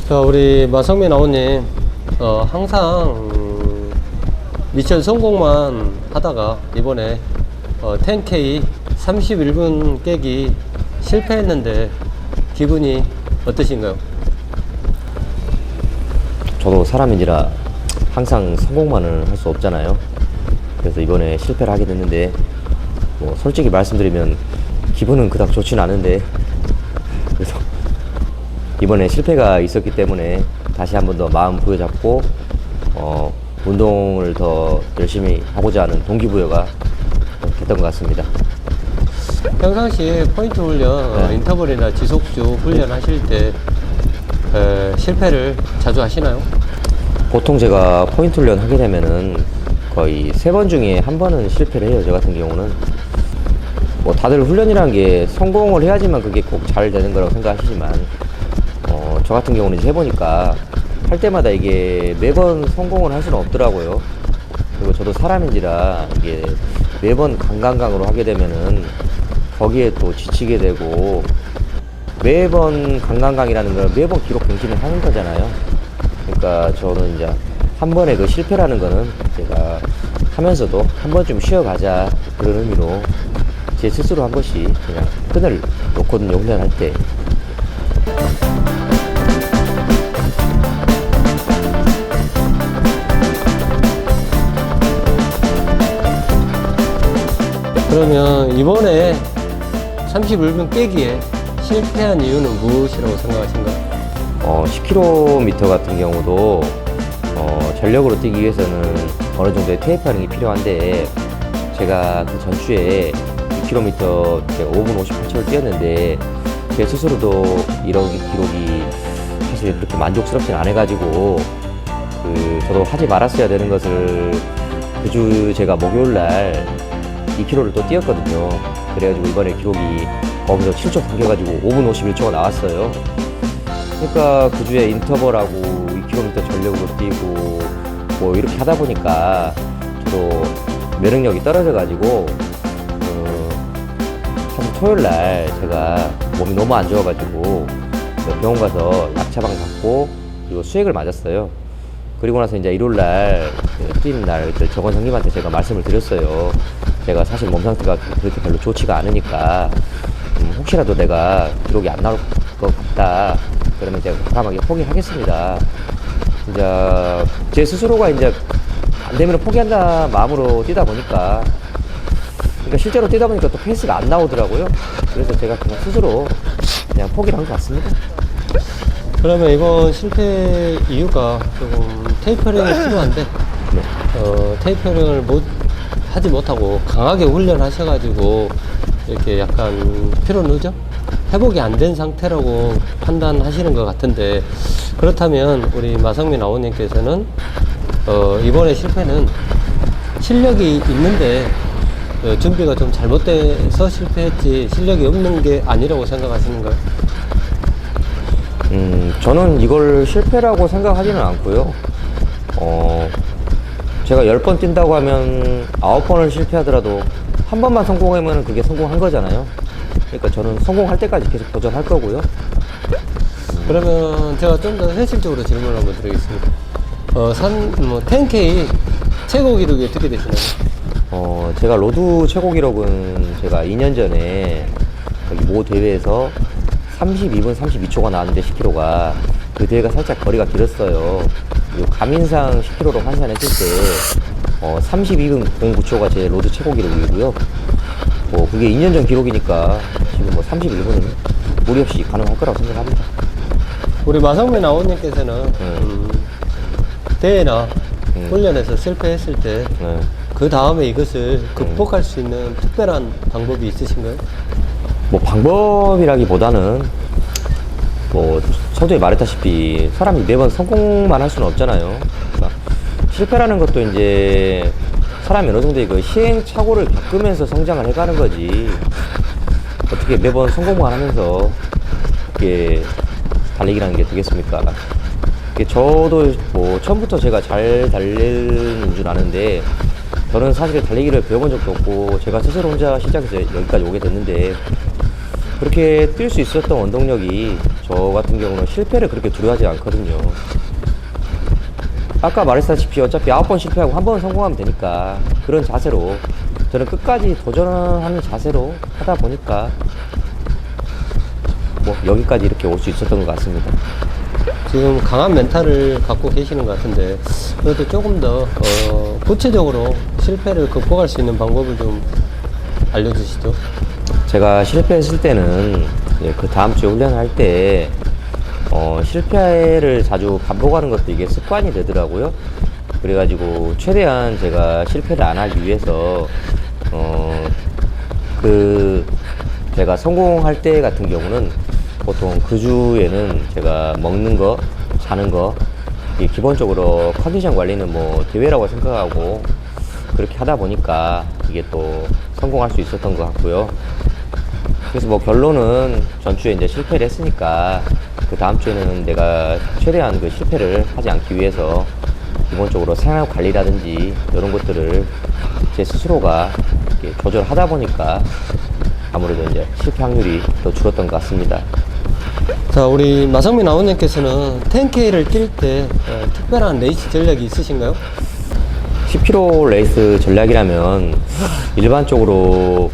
자, 우리 마성민 아우님, 항상 미션 성공만 하다가 이번에 10K 31분 깨기 실패했는데 기분이 어떠신가요? 저도 사람인지라 항상 성공만은 할 수 없잖아요. 그래서 이번에 실패를 하게 됐는데, 뭐 솔직히 말씀드리면 기분은 그닥 좋지는 않은데, 그래서 이번에 실패가 있었기 때문에 다시 한 번 더 마음 부여잡고 운동을 더 열심히 하고자 하는 동기부여가 됐던 것 같습니다. 평상시에 포인트 훈련, 네. 인터벌이나 지속주 훈련 하실 때 실패를 자주 하시나요? 보통 제가 포인트 훈련 하게 되면은 거의 3번 중에 1번은 실패를 해요. 저 같은 경우는 뭐 다들 훈련이라는 게 성공을 해야지만 그게 꼭 잘 되는 거라고 생각하시지만 저 같은 경우는 이제 해보니까 할 때마다 이게 매번 성공을 할 수는 없더라고요. 그리고 저도 사람인지라 이게 매번 강강강으로 하게 되면은 거기에 또 지치게 되고, 매번 강강강이라는 건 매번 기록 갱신을 하는 거잖아요. 그러니까 저는 이제 한 번의 그 실패라는 거는 제가 하면서도 한 번쯤 쉬어가자, 그런 의미로 제 스스로 한 번씩 그냥 끈을 놓거든요, 훈련할 때. 그러면 이번에 31분 깨기에 실패한 이유는 무엇이라고 생각하신가요? 10km 같은 경우도 전력으로 뛰기 위해서는 어느 정도의 테이프하는 게 필요한데, 제가 그 전주에 2km 제가 5분 58초를 뛰었는데 제 스스로도 이런 기록이 사실 그렇게 만족스럽진 않아가지고 저도 하지 말았어야 되는 것을 그 주 제가 목요일날 2km를 또 뛰었거든요. 그래가지고 이번에 기록이 거기서 7초 당겨가지고 5분 51초가 나왔어요. 그러니까 그 주에 인터벌하고 2km 전력으로 뛰고 뭐 이렇게 하다 보니까 저도 면역력이 떨어져가지고 사실 토요일날 제가 몸이 너무 안 좋아가지고 병원 가서 약 처방 받고 그리고 수액을 맞았어요. 그리고 나서 이제 일요일날 뛰는 날 정원 형님한테 제가 말씀을 드렸어요. 제가 사실 몸 상태가 그렇게 별로 좋지가 않으니까 혹시라도 내가 기록이 안 나올 것 같다 그러면 제가 과감하게 포기하겠습니다. 이제 제 스스로가 이제 안 되면 포기한다 마음으로 뛰다 보니까, 그러니까 실제로 뛰다 보니까 또 페이스가 안 나오더라고요. 그래서 제가 그냥 스스로 그냥 포기를 한 것 같습니다. 그러면 이번 실패 이유가 조금 테이퍼링이 필요한데 네. 테이퍼링을 하지 못하고 강하게 훈련하셔가지고 이렇게 약간 피로 누적? 회복이 안 된 상태라고 판단하시는 것 같은데, 그렇다면 우리 마성민 아우님께서는 이번에 실패는 실력이 있는데 준비가 좀 잘못돼서 실패했지 실력이 없는 게 아니라고 생각하시는가요? 저는 이걸 실패라고 생각하지는 않고요. 제가 10번 뛴다고 하면 9번을 실패하더라도 한 번만 성공하면 그게 성공한 거잖아요. 그러니까 저는 성공할 때까지 계속 도전할 거고요. 그러면 제가 좀 더 현실적으로 질문을 한번 드리겠습니다. 10K 최고 기록이 어떻게 되시나요? 제가 로드 최고 기록은 제가 2년 전에 여기 모 대회에서 32분 32초가 나왔는데 10km가 그 대회가 살짝 거리가 길었어요. 그리고 가민상 10km로 환산했을 때 32분 09초가 제 로드 최고 기록이고요. 뭐 그게 2년 전 기록이니까 지금 뭐 31분은 무리 없이 가능할 거라고 생각합니다. 우리 마성민 아우님께서는 대회나 훈련에서 실패했을 때 그 다음에 이것을 극복할 수 있는 특별한 방법이 있으신가요? 뭐 방법이라기보다는 뭐 서두에 말했다시피 사람이 매번 성공만 할 수는 없잖아요. 그러니까 실패라는 것도 이제 사람이 어느 정도의 그 시행착오를 겪으면서 성장을 해가는 거지, 어떻게 매번 성공만 하면서 이게 달리기라는 게 되겠습니까? 저도 뭐 처음부터 제가 잘 달리는 줄 아는데, 저는 사실 달리기를 배워본 적도 없고 제가 스스로 혼자 시작해서 여기까지 오게 됐는데, 그렇게 뛸 수 있었던 원동력이 저 같은 경우는 실패를 그렇게 두려워하지 않거든요. 아까 말했다시피 어차피 9번 실패하고 1번 성공하면 되니까 그런 자세로 저는 끝까지 도전하는 자세로 하다 보니까 뭐 여기까지 이렇게 올 수 있었던 것 같습니다. 지금 강한 멘탈을 갖고 계시는 것 같은데 그래도 조금 더 구체적으로 실패를 극복할 수 있는 방법을 좀 알려주시죠. 제가 실패했을 때는 그 다음 주에 훈련할 때 실패를 자주 반복하는 것도 이게 습관이 되더라고요. 그래가지고 최대한 제가 실패를 안 하기 위해서 제가 성공할 때 같은 경우는 보통 그 주에는 제가 먹는 거, 자는 거, 이게 기본적으로 컨디션 관리는 뭐 대회라고 생각하고 그렇게 하다 보니까 이게 또 성공할 수 있었던 것 같고요. 그래서 뭐 결론은 전주에 이제 실패를 했으니까 그 다음 주에는 내가 최대한 그 실패를 하지 않기 위해서 기본적으로 생활 관리라든지 이런 것들을 제 스스로가 이렇게 조절하다 보니까 아무래도 이제 실패 확률이 더 줄었던 것 같습니다. 자, 우리 마성민 아우님께서는 10K를 뛸 때 특별한 레이스 전략이 있으신가요? 10km 레이스 전략이라면 일반적으로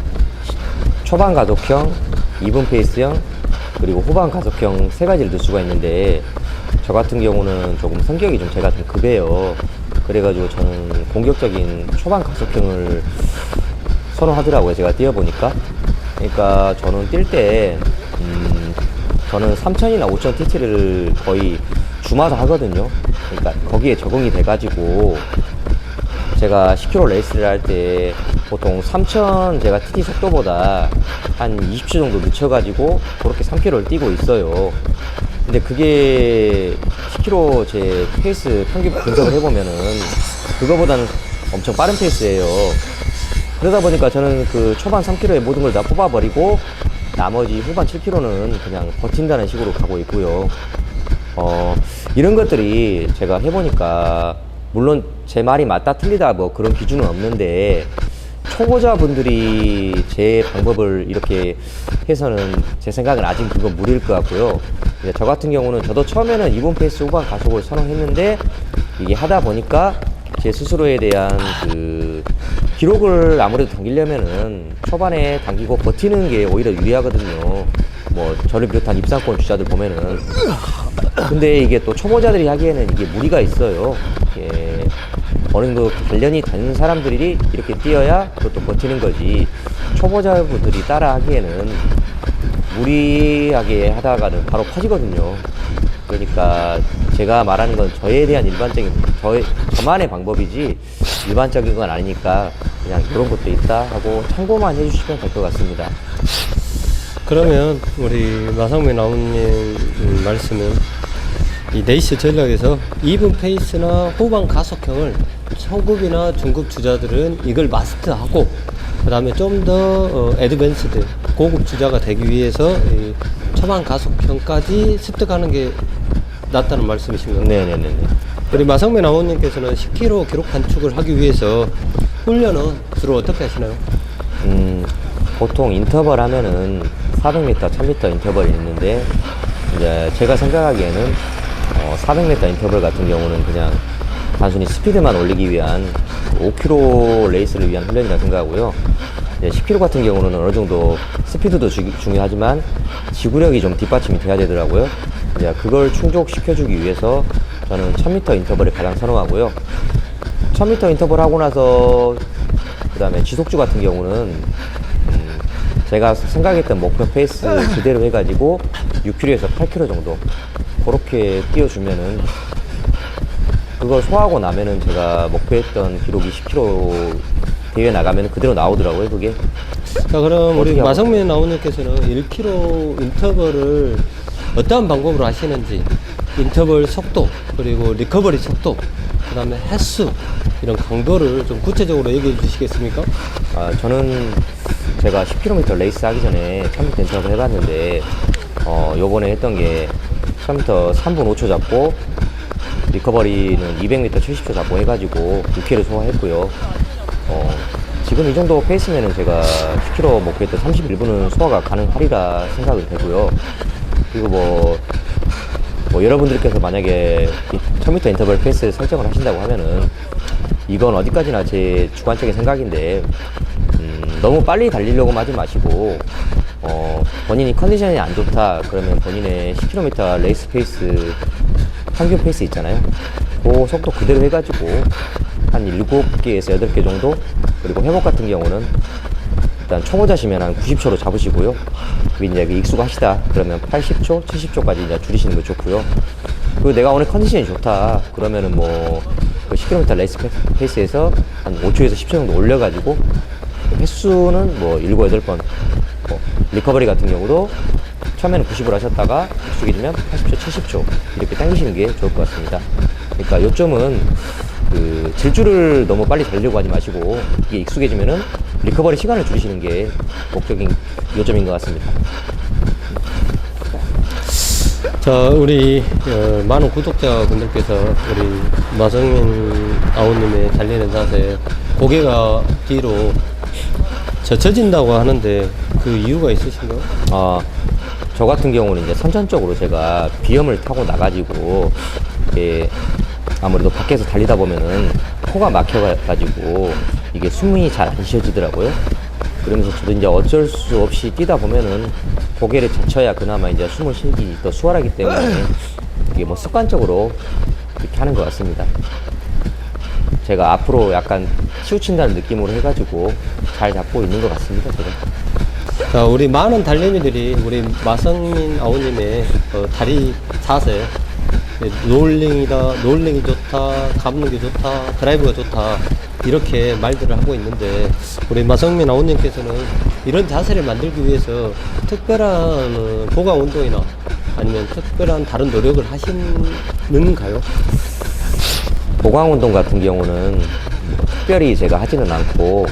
초반 가속형, 2분 페이스형, 그리고 후반 가속형 세 가지를 넣을 수가 있는데 저 같은 경우는 조금 성격이 좀 제가 좀 급해요. 그래가지고 저는 공격적인 초반 가속형을 선호하더라고요. 제가 뛰어보니까. 그러니까 저는 뛸 때 저는 3000이나 5000 TT를 거의 주마다 하거든요. 그러니까 거기에 적응이 돼가지고 제가 10km 레이스를 할 때 보통 3000 제가 TT 속도보다 한 20초 정도 늦춰가지고 그렇게 3km를 뛰고 있어요. 근데 그게 10km 제 페이스 평균 분석을 해보면은 그거보다는 엄청 빠른 페이스예요. 그러다 보니까 저는 그 초반 3km의 모든 걸 다 뽑아버리고 나머지 후반 7km는 그냥 버틴다는 식으로 가고 있고요. 이런 것들이 제가 해보니까 물론 제 말이 맞다 틀리다 뭐 그런 기준은 없는데 초보자분들이 제 방법을 이렇게 해서는 제 생각은 아직 그건 무리일 것 같고요. 이제 저 같은 경우는 저도 처음에는 2분 페이스 후반 가속을 선호했는데 이게 하다 보니까 제 스스로에 대한 그 기록을 아무래도 당기려면은 초반에 당기고 버티는 게 오히려 유리하거든요. 뭐 저를 비롯한 입상권 주자들 보면은 근데 이게 또 초보자들이 하기에는 이게 무리가 있어요. 이게 어느 정도 단련이 된 사람들이 이렇게 뛰어야 그것도 버티는 거지 초보자분들이 따라 하기에는 무리하게 하다가는 바로 퍼지거든요. 그러니까 제가 말하는 건 저에 대한 일반적인 저만의 방법이지 일반적인 건 아니니까 그냥 이런 것도 있다 하고 참고만 해주시면 될 것 같습니다. 그러면 우리 마성민 아우님 말씀은 이 레이스 전략에서 2분 페이스나 후반 가속형을 초급이나 중급 주자들은 이걸 마스터하고 그 다음에 좀 더 애드밴스드 고급 주자가 되기 위해서 이 초반 가속형까지 습득하는 게 낫다는 말씀이신가요? 네네네. 우리 마성민 아우님께서는 10km 기록 단축을 하기 위해서 훈련은 주로 어떻게 하시나요? 보통 인터벌 하면은 400m, 1000m 인터벌이 있는데 이제 제가 생각하기에는 400m 인터벌 같은 경우는 그냥 단순히 스피드만 올리기 위한 5km 레이스를 위한 훈련이라 생각하고요. 10km 같은 경우는 어느 정도 스피드도 중요하지만 지구력이 좀 뒷받침이 돼야 되더라고요. 이제 그걸 충족시켜주기 위해서 저는 1000m 인터벌을 가장 선호하고요. 1000m 인터벌 하고 나서 그 다음에 지속주 같은 경우는 제가 생각했던 목표 페이스 그대로 해가지고 6km에서 8km 정도 그렇게 뛰어주면은 그걸 소화하고 나면은 제가 목표했던 기록이 10km 대회 나가면 그대로 나오더라고요, 그게. 자, 그럼 우리 어떻게 마성민 아우님께서는 1km 인터벌을 어떠한 방법으로 하시는지 인터벌 속도 그리고 리커버리 속도 그 다음에 횟수 이런 강도를 좀 구체적으로 얘기해 주시겠습니까? 저는 제가 10km 레이스 하기 전에 1000m 인터벌 해봤는데 요번에 했던 게 1000m 3분 5초 잡고 리커버리는 200m 70초 잡고 해가지고 6km 소화했고요. 지금 이 정도 페이스면은 제가 10km 목표했던 31분은 소화가 가능하리라 생각이 되고요. 그리고 뭐 여러분들께서 만약에 1000m 인터벌 페이스 설정을 하신다고 하면은 이건 어디까지나 제 주관적인 생각인데 너무 빨리 달리려고 하지 마시고 본인이 컨디션이 안 좋다 그러면 본인의 10km 레이스 페이스 평균 페이스 있잖아요. 그 속도 그대로 해가지고 한 7개에서 8개 정도, 그리고 회복 같은 경우는 일단 초보자시면 한 90초로 잡으시고요. 이제 익숙하시다 그러면 80초, 70초까지 이제 줄이시는 게 좋고요. 그리고 내가 오늘 컨디션이 좋다 그러면은 그 10km 레이스 페이스에서 한 5초에서 10초 정도 올려가지고 횟수는 7, 8번, 리커버리 같은 경우도 처음에는 90을 하셨다가 익숙해지면 80초, 70초 이렇게 당기시는 게 좋을 것 같습니다. 그러니까 요점은 그 질주를 너무 빨리 달리려고 하지 마시고 이게 익숙해지면은 리커버리 시간을 줄이시는 게 요점인 것 같습니다. 자, 우리 많은 구독자분들께서 우리 마성민 아우님의 달리는 자세, 고개가 뒤로 젖혀진다고 하는데 그 이유가 있으신가요? 저 같은 경우는 이제 선천적으로 제가 비염을 타고 나가지고 아무래도 밖에서 달리다 보면은 코가 막혀가지고 이게 숨이 잘 안 쉬어지더라고요. 그러면서 저도 이제 어쩔 수 없이 뛰다 보면은 고개를 젖혀야 그나마 이제 숨을 쉬기 더 수월하기 때문에 이게 습관적으로 이렇게 하는 것 같습니다. 제가 앞으로 약간 치우친다는 느낌으로 해가지고 잘 잡고 있는 것 같습니다, 제가. 자, 우리 많은 달리미들이 우리 마성민 아우님의 다리 자세, 롤링이 좋다, 감는 게 좋다, 드라이브가 좋다, 이렇게 말들을 하고 있는데, 우리 마성민 아우님께서는 이런 자세를 만들기 위해서 특별한 보강 운동이나 아니면 특별한 다른 노력을 하시는가요? 보강 운동 같은 경우는 특별히 제가 하지는 않고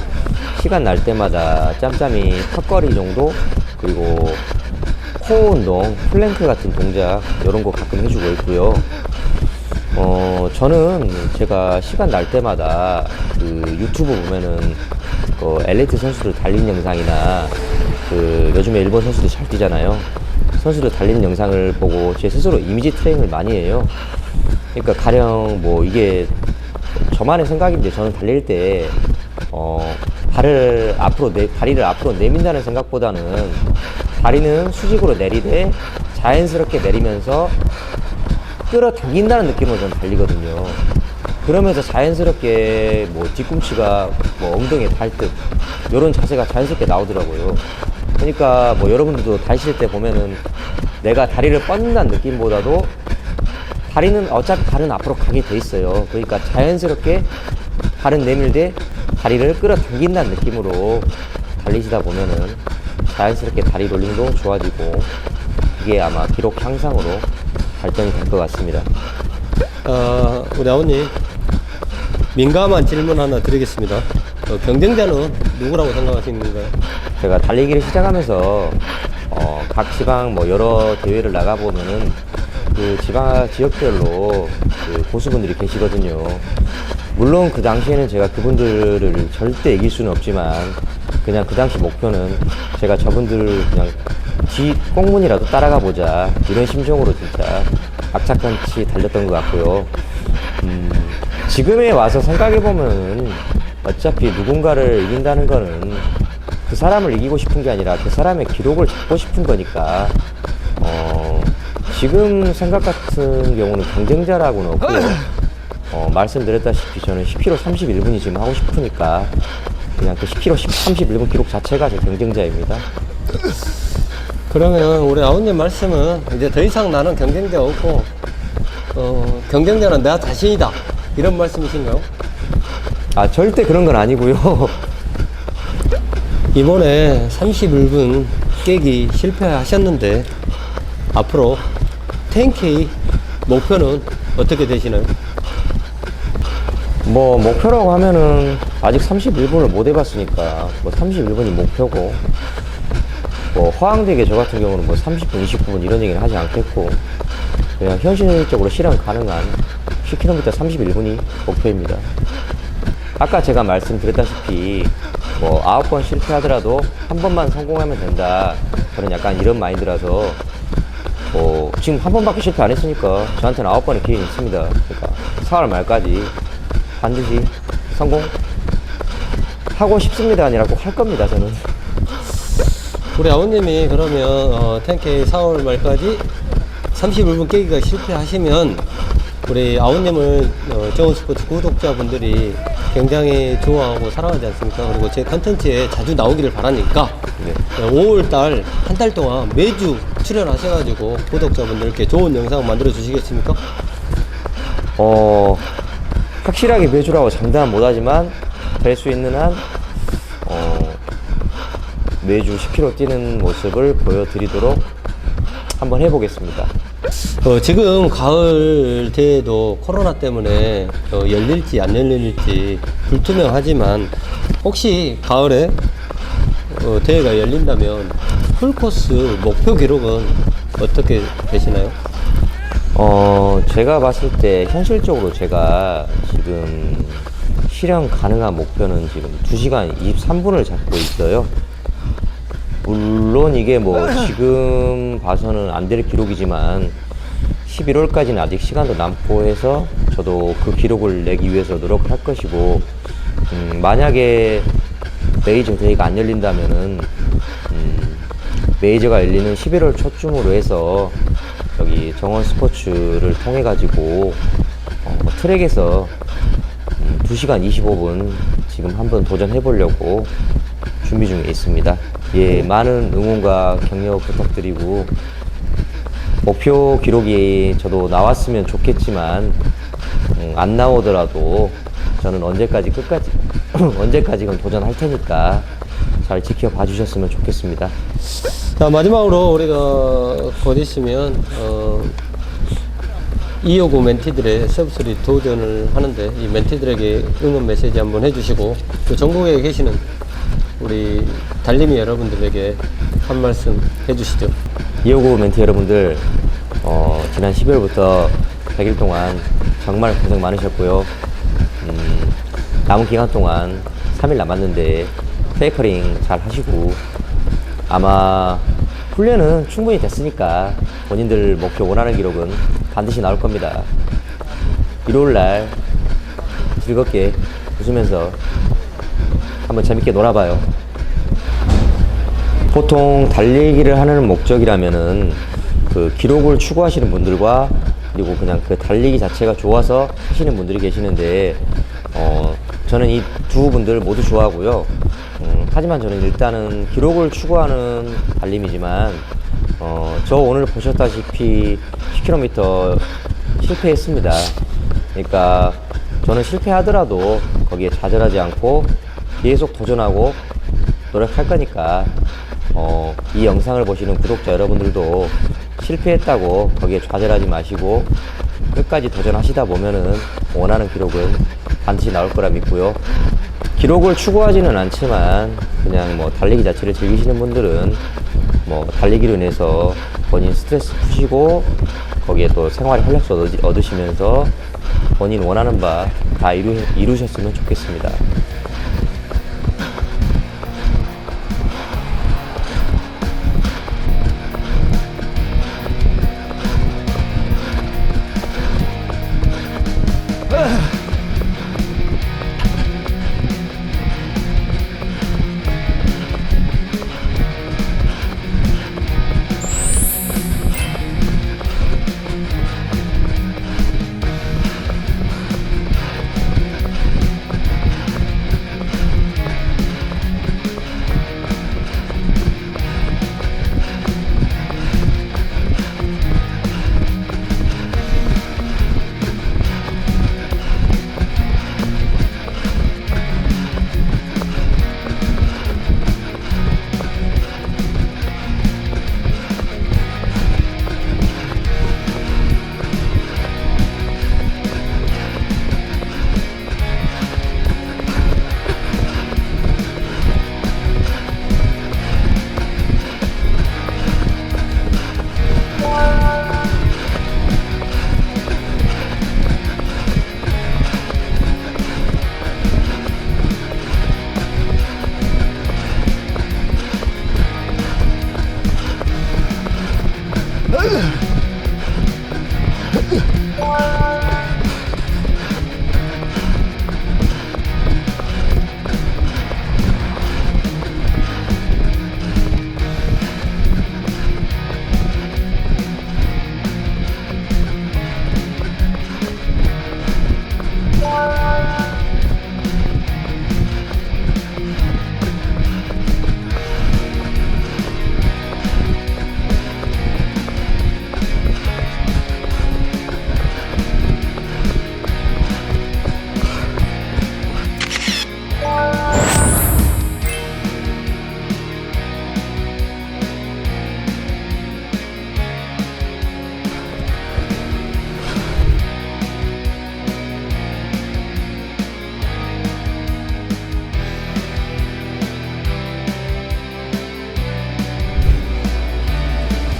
시간 날 때마다 짬짬이 턱걸이 정도, 그리고 코어 운동, 플랭크 같은 동작 이런 거 가끔 해주고 있고요. 저는 제가 시간 날 때마다 그 유튜브 보면은 그 엘리트 선수들 달린 영상이나 그 요즘에 일본 선수들 잘 뛰잖아요. 선수들 달리는 영상을 보고 제 스스로 이미지 트레이닝을 많이 해요. 그러니까 가령 이게 저만의 생각인데, 저는 달릴 때 다리를 앞으로 내민다는 생각보다는 다리는 수직으로 내리되 자연스럽게 내리면서 끌어당긴다는 느낌으로 저는 달리거든요. 그러면서 자연스럽게 뒤꿈치가 엉덩이에 닿을 듯 이런 자세가 자연스럽게 나오더라고요. 그러니까 여러분들도 달리실 때 보면은 내가 다리를 뻗는다는 느낌보다도 다리는 어차피 발은 앞으로 가게 돼 있어요. 그러니까 자연스럽게 발은 내밀되 다리를 끌어당긴다는 느낌으로 달리시다 보면은 자연스럽게 다리 롤링도 좋아지고 이게 아마 기록 향상으로 발전이 될 것 같습니다. 우리 아우님, 민감한 질문 하나 드리겠습니다. 경쟁자는 누구라고 생각하시는가요? 제가 달리기를 시작하면서 각 지방 여러 대회를 나가보면은 그 지역별로 그 고수분들이 계시거든요. 물론 그 당시에는 제가 그분들을 절대 이길 수는 없지만 그냥 그 당시 목표는 제가 저분들을 그냥 꽁문이라도 따라가 보자, 이런 심정으로 진짜 악착같이 달렸던 것 같고요. 지금에 와서 생각해보면 어차피 누군가를 이긴다는 거는 그 사람을 이기고 싶은 게 아니라 그 사람의 기록을 잡고 싶은 거니까 지금 생각 같은 경우는 경쟁자라고는 없고요. 말씀드렸다시피 저는 10km 31분이 지금 하고 싶으니까 그냥 그 10km 31분 기록 자체가 제 경쟁자입니다. 그러면 우리 아우님 말씀은 이제 더 이상 나는 경쟁자 없고 경쟁자는 나 자신이다, 이런 말씀이신가요? 절대 그런 건 아니고요. 이번에 31분 깨기 실패하셨는데 앞으로 10K 목표는 어떻게 되시나요? 목표라고 하면은 아직 31분을 못 해봤으니까 31분이 목표고, 허황되게 저 같은 경우는 30분, 29분 이런 얘기는 하지 않겠고 그냥 현실적으로 실현 가능한 10km 31분이 목표입니다. 아까 제가 말씀드렸다시피 뭐 9번 실패하더라도 한 번만 성공하면 된다. 저는 약간 이런 마인드라서 지금 한 번밖에 실패 안 했으니까 저한테는 9번의 기회는 있습니다. 그러니까 4월 말까지 반드시 성공하고 싶습니다 아니라 꼭 할 겁니다. 저는. 우리 아우님이 그러면 10K 4월 말까지 31분 깨기가 실패하시면 우리 아우님을 정원 스포츠 구독자분들이 굉장히 좋아하고 사랑하지 않습니까? 그리고 제 컨텐츠에 자주 나오기를 바라니까 네. 5월달 한 달 동안 매주 출연하셔가지고 구독자분들께 좋은 영상 만들어 주시겠습니까? 확실하게 매주라고 장담은 못하지만 될 수 있는 한 매주 10km 뛰는 모습을 보여드리도록 한번 해보겠습니다. 지금 가을 대회도 코로나 때문에 열릴지 안 열릴지 불투명하지만 혹시 가을에 대회가 열린다면 풀코스 목표 기록은 어떻게 되시나요? 제가 봤을 때 현실적으로 제가 지금 실현 가능한 목표는 지금 2시간 23분을 잡고 있어요. 물론 이게 뭐 지금 봐서는 안 될 기록이지만 11월까지는 아직 시간도 남고 해서 저도 그 기록을 내기 위해서 노력할 것이고, 만약에 메이저 대회가 안 열린다면은 메이저가 열리는 11월 초쯤으로 해서 여기 정원 스포츠를 통해 가지고 트랙에서 2시간 25분 지금 한번 도전해 보려고 준비 중에 있습니다. 예, 많은 응원과 격려 부탁드리고, 목표 기록이 저도 나왔으면 좋겠지만 안 나오더라도 저는 언제까지건 도전할 테니까 잘 지켜봐 주셨으면 좋겠습니다. 자, 마지막으로 우리가 곧 있으면 259 멘티들의 서브3 도전을 하는데 이 멘티들에게 응원 메시지 한번 해주시고 또 전국에 계시는 우리 달림이 여러분들에게 한 말씀 해주시죠. 259 멘티 여러분들, 지난 12월부터 100일 동안 정말 고생 많으셨고요. 남은 기간 동안 3일 남았는데 페이커링 잘 하시고, 아마 훈련은 충분히 됐으니까 본인들 목표 원하는 기록은 반드시 나올 겁니다. 일요일날 즐겁게 웃으면서 한번 재밌게 놀아봐요. 보통 달리기를 하는 목적이라면은 그 기록을 추구하시는 분들과 그리고 그냥 그 달리기 자체가 좋아서 하시는 분들이 계시는데, 저는 이 두 분들 모두 좋아하고요. 하지만 저는 일단은 기록을 추구하는 달림이지만, 저 오늘 보셨다시피 10km 실패했습니다. 그러니까 저는 실패하더라도 거기에 좌절하지 않고 계속 도전하고 노력할 거니까, 이 영상을 보시는 구독자 여러분들도 실패했다고 거기에 좌절하지 마시고 끝까지 도전하시다 보면은 원하는 기록은 반드시 나올 거라 믿고요. 기록을 추구하지는 않지만 그냥 뭐 달리기 자체를 즐기시는 분들은 뭐 달리기로 인해서 본인 스트레스 푸시고 거기에 또 생활의 활력소 얻으시면서 본인 원하는 바 다 이루셨으면 좋겠습니다.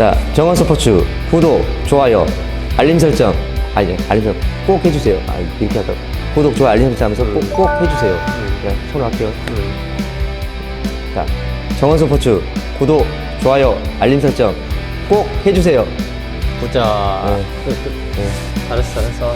자, 정원 스포츠 구독, 좋아요, 알림 설정. 아니, 알림 설정 꼭 해주세요. 아, 이렇게 하다. 구독, 좋아요, 알림 설정 하면서 꼭 해주세요. 그냥 손을 할게요. 자, 정원 스포츠 구독, 좋아요, 알림 설정 꼭 해주세요. 보자. 네. 잘했어.